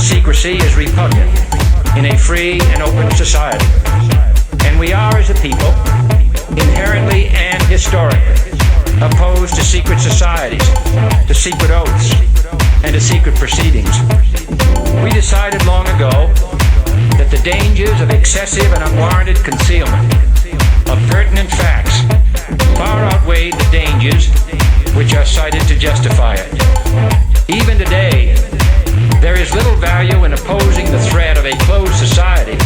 secrecy is repugnant in a free and open society. And we are, as a people, inherently and historically opposed to secret societies, to secret oaths, and to secret proceedings. We decided long ago that the dangers of excessive and unwarranted concealment of pertinent facts far outweighed the dangers which are cited to justify it. Even today, there is little value in opposing the threat of a closed society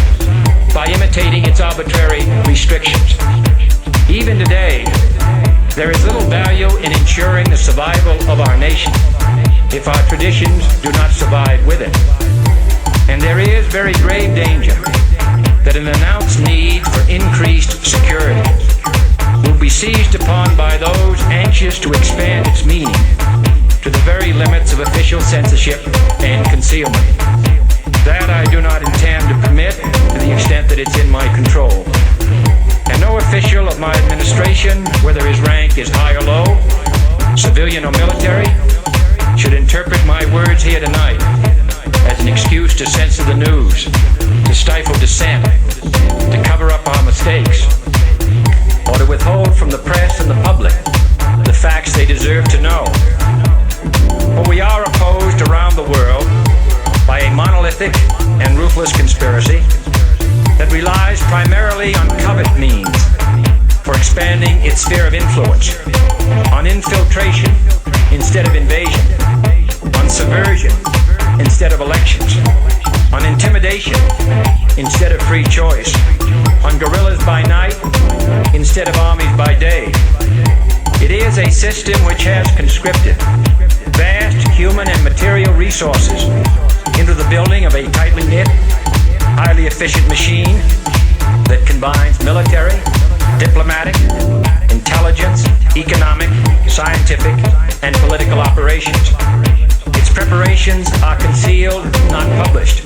by imitating its arbitrary restrictions. Even today, there is little value in ensuring the survival of our nation if our traditions do not survive with it. And there is very grave danger that an announced need for increased security will be seized upon by those anxious to expand its meaning to the very limits of official censorship and concealment. That I do not intend to permit to the extent that it's in my control. And no official of my administration, whether his rank is high or low, civilian or military, should interpret my words here tonight as an excuse to censor the news, to stifle dissent, to cover up our mistakes, or to withhold from the press and the public the facts they deserve to know. For we are opposed around the world by a monolithic and ruthless conspiracy that relies primarily on covert means for expanding its sphere of influence, on infiltration instead of invasion, on subversion instead of elections, on intimidation instead of free choice, on guerrillas by night instead of armies by day. It is a system which has conscripted vast human and material resources into the building of a tightly knit, highly efficient machine that combines military, diplomatic, intelligence, economic, scientific, and political operations. Its preparations are concealed, not published.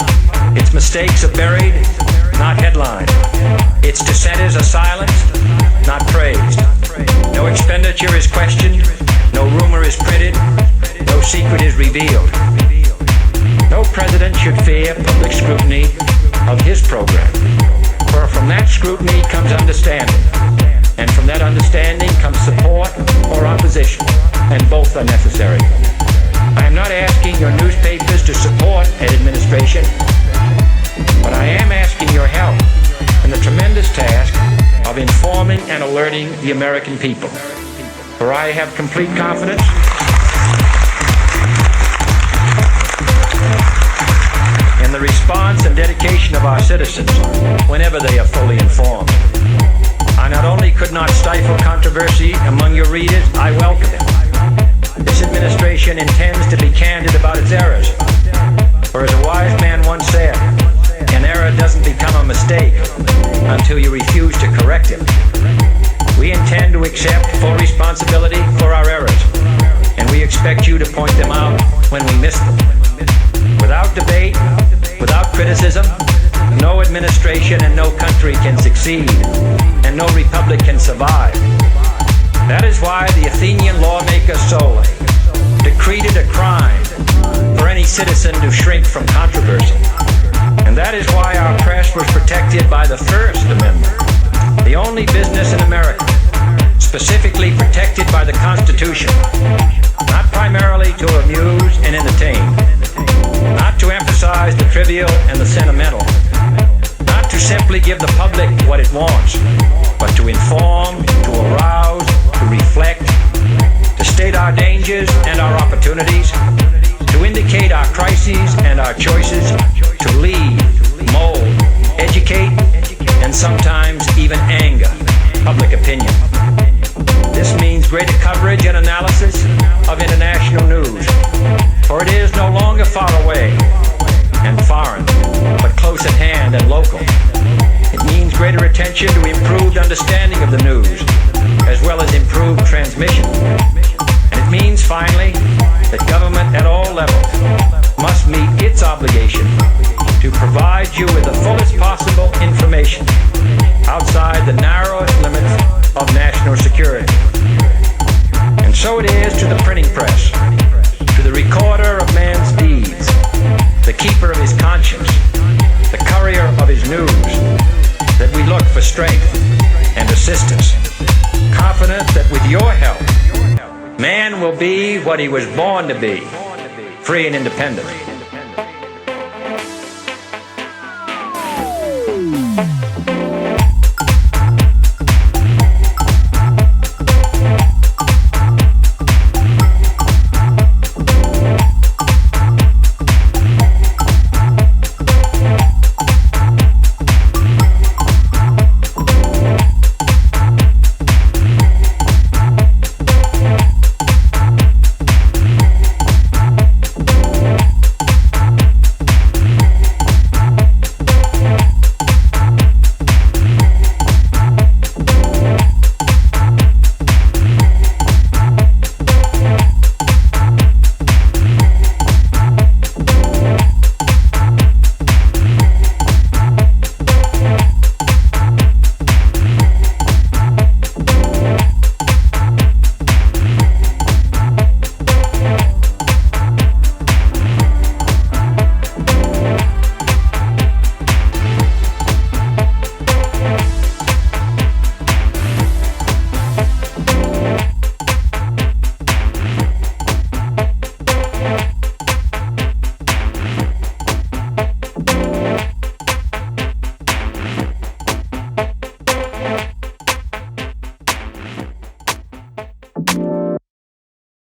Its mistakes are buried, not headlined. Its dissenters are silenced, not praised. No expenditure is questioned, no rumor is printed, no secret is revealed. No president should fear public scrutiny of his program, for from that scrutiny comes understanding, and from that understanding comes support or opposition, and both are necessary. I am not asking your newspapers to support an administration, but I am asking your help in the tremendous task of informing and alerting the American people. For I have complete confidence in the response and dedication of our citizens whenever they are fully informed. I not only could not stifle controversy among your readers, I welcome it. This administration intends to be candid about its errors. For as a wise man once said, an error doesn't become a mistake until you refuse to correct it. We intend to accept full responsibility for our errors, and we expect you to point them out when we miss them. Without debate, without criticism, no administration and no country can succeed, and no republic can survive. That is why the Athenian lawmaker Solon decreed it a crime for any citizen to shrink from controversy. And that is why our press was protected by the First Amendment, the only business in America specifically protected by the Constitution, not primarily to amuse and entertain, not to emphasize the trivial and the sentimental, not to simply give the public what it wants, but to inform, to arouse, to reflect, to state our dangers and our opportunities, to indicate our crises and our choices, to lead, mold, educate, and sometimes even anger public opinion. This means greater coverage and analysis of international news, for it is no longer far away and foreign, but close at hand and local. It means greater attention to improved understanding of the news, as well as improved transmission. And it means, finally, that government at all levels must meet its obligation to provide you with the fullest possible information outside the narrowest limits of national security. And so it is to the printing press, to the recorder of man's deeds, the keeper of his conscience, the courier of his news, that we look for strength and assistance, confident that with your help, man will be what he was born to be, free and independent.